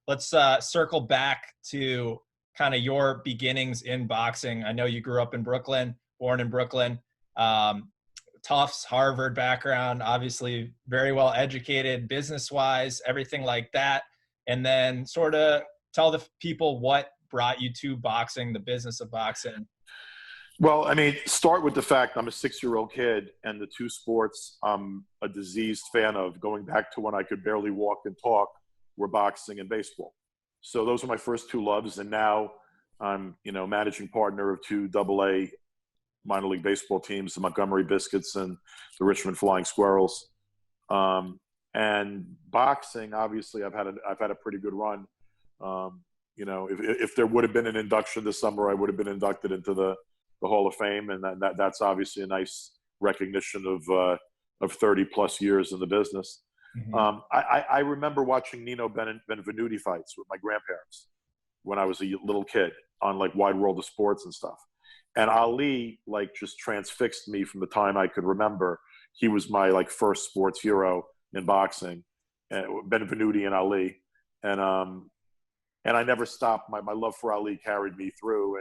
let's circle back to kind of your beginnings in boxing. I know you grew up in Brooklyn, born in Brooklyn. Tufts, Harvard background, obviously very well educated, business-wise, everything like that. And then sort of tell the people what brought you to boxing, the business of boxing. Well, I mean, start with the fact I'm a 6-year-old kid, and the two sports I'm a diseased fan of, going back to when I could barely walk and talk, were boxing and baseball. So those are my first two loves, and now I'm, managing partner of two AA minor league baseball teams, the Montgomery Biscuits and the Richmond Flying Squirrels. And boxing, obviously, I've had a pretty good run. If there would have been an induction this summer, I would have been inducted into the Hall of Fame, and that's obviously a nice recognition of 30 plus years in the business. Mm-hmm. I remember watching Nino Benvenuti fights with my grandparents when I was a little kid on like Wide World of Sports and stuff. And Ali just transfixed me from the time I could remember. He was my first sports hero in boxing, Benvenuti and Ali. And I never stopped. My love for Ali carried me through.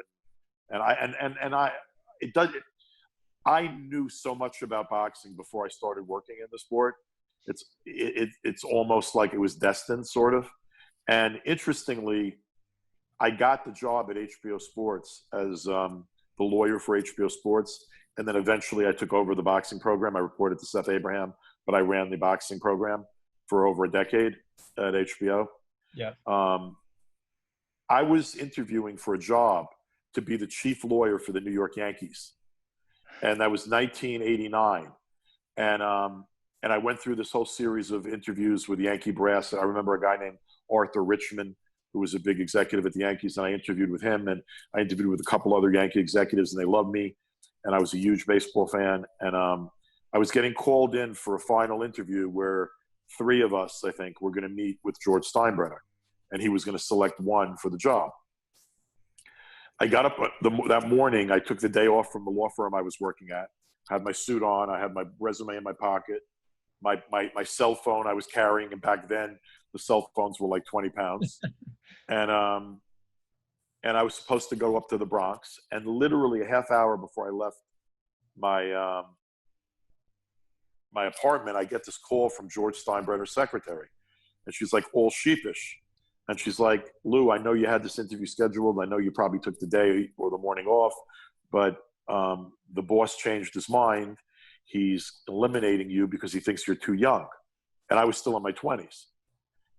I knew so much about boxing before I started working in the sport. It's almost like it was destined, sort of. And interestingly, I got the job at HBO Sports as the lawyer for HBO Sports, and then eventually I took over the boxing program. I reported to Seth Abraham, but I ran the boxing program for over a decade at HBO. Yeah. I was interviewing for a job to be the chief lawyer for the New York Yankees, and that was 1989. And I went through this whole series of interviews with Yankee brass. I remember a guy named Arthur Richmond, who was a big executive at the Yankees, and I interviewed with him, and I interviewed with a couple other Yankee executives, and they loved me, and I was a huge baseball fan. And I was getting called in for a final interview where 3 of us, I think, were going to meet with George Steinbrenner, and he was going to select one for the job. I got up that morning. I took the day off from the law firm I was working at, had my suit on, I had my resume in my pocket, my cell phone I was carrying, and back then the cell phones were like 20 pounds. And I was supposed to go up to the Bronx, and literally a half hour before I left my apartment, I get this call from George Steinbrenner's secretary, and she's like all sheepish. And she's like, "Lou, I know you had this interview scheduled. I know you probably took the day or the morning off, but the boss changed his mind. He's eliminating you because he thinks you're too young." And I was still in my 20s.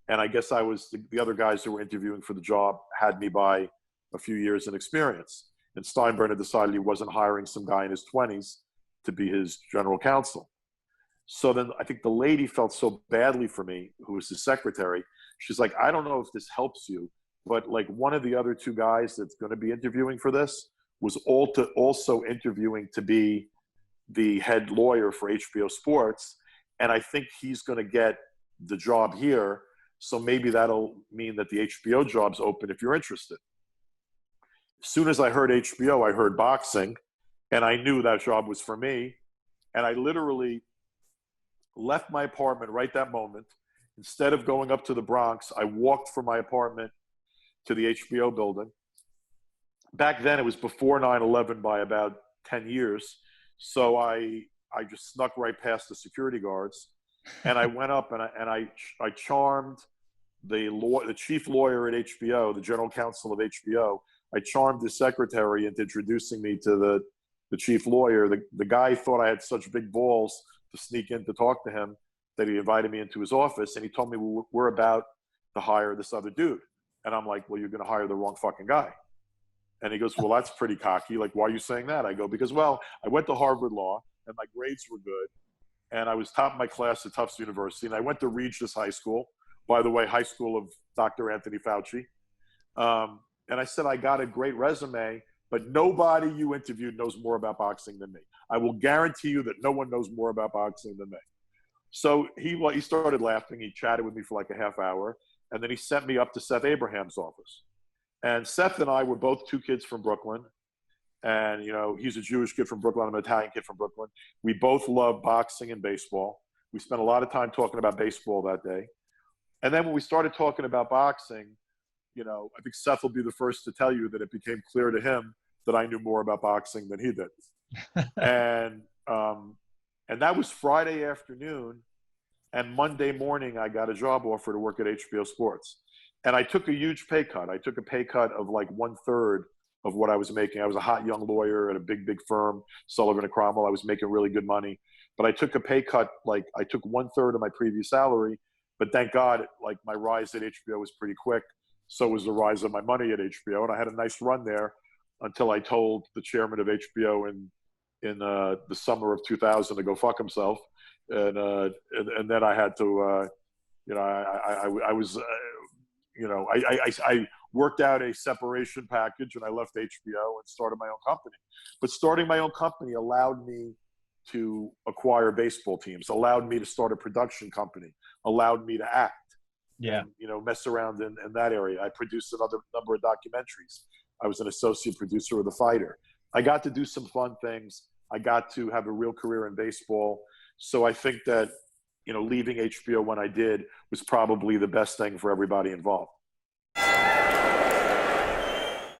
And I guess the other guys who were interviewing for the job had me by a few years in experience. And Steinbrenner decided he wasn't hiring some guy in his 20s to be his general counsel. So then I think the lady felt so badly for me, who was his secretary. She's like, "I don't know if this helps you, but one of the other 2 guys that's going to be interviewing for this was also interviewing to be the head lawyer for HBO Sports. And I think he's going to get the job here. So maybe that'll mean that the HBO job's open if you're interested." As soon as I heard HBO, I heard boxing, and I knew that job was for me. And I literally left my apartment right that moment. Instead of going up to the Bronx, I walked from my apartment to the HBO building. Back then, it was before 9/11 by about 10 years. So I just snuck right past the security guards, and I went up and I charmed the chief lawyer at HBO, the general counsel of HBO. I charmed the secretary into introducing me to the chief lawyer. The guy thought I had such big balls to sneak in to talk to him that he invited me into his office, and he told me, "Well, we're about to hire this other dude." And I'm like, "Well, you're going to hire the wrong fucking guy." And he goes, "Well, that's pretty cocky. Why are you saying that?" I go, "Because, I went to Harvard Law, and my grades were good, and I was top of my class at Tufts University, and I went to Regis High School, by the way, high school of Dr. Anthony Fauci. And I said, I got a great resume, but nobody you interviewed knows more about boxing than me. I will guarantee you that no one knows more about boxing than me." So he started laughing. He chatted with me for a half hour, and then he sent me up to Seth Abraham's office. And Seth and I were both 2 kids from Brooklyn. And, he's a Jewish kid from Brooklyn. I'm an Italian kid from Brooklyn. We both love boxing and baseball. We spent a lot of time talking about baseball that day. And then when we started talking about boxing, you know, I think Seth will be the first to tell you that it became clear to him that I knew more about boxing than he did. And that was Friday afternoon. And Monday morning, I got a job offer to work at HBO Sports. And I took a huge pay cut. I took a pay cut of like 1/3 of what I was making. I was a hot young lawyer at a big, big firm, Sullivan & Cromwell. I was making really good money. But I took a pay cut, like I took 1/3 of my previous salary. But thank God, like my rise at HBO was pretty quick. So was the rise of my money at HBO. And I had a nice run there until I told the chairman of HBO in the summer of 2000 to go fuck himself. And then I had to, you know, I was, you know, I worked out a separation package and I left HBO and started my own company. But starting my own company allowed me to acquire baseball teams, allowed me to start a production company, allowed me to act. Yeah. And, you know, mess around in that area. I produced another number of documentaries. I was an associate producer of The Fighter. I got to do some fun things. I got to have a real career in baseball. So I think that, you know, leaving HBO when I did was probably the best thing for everybody involved.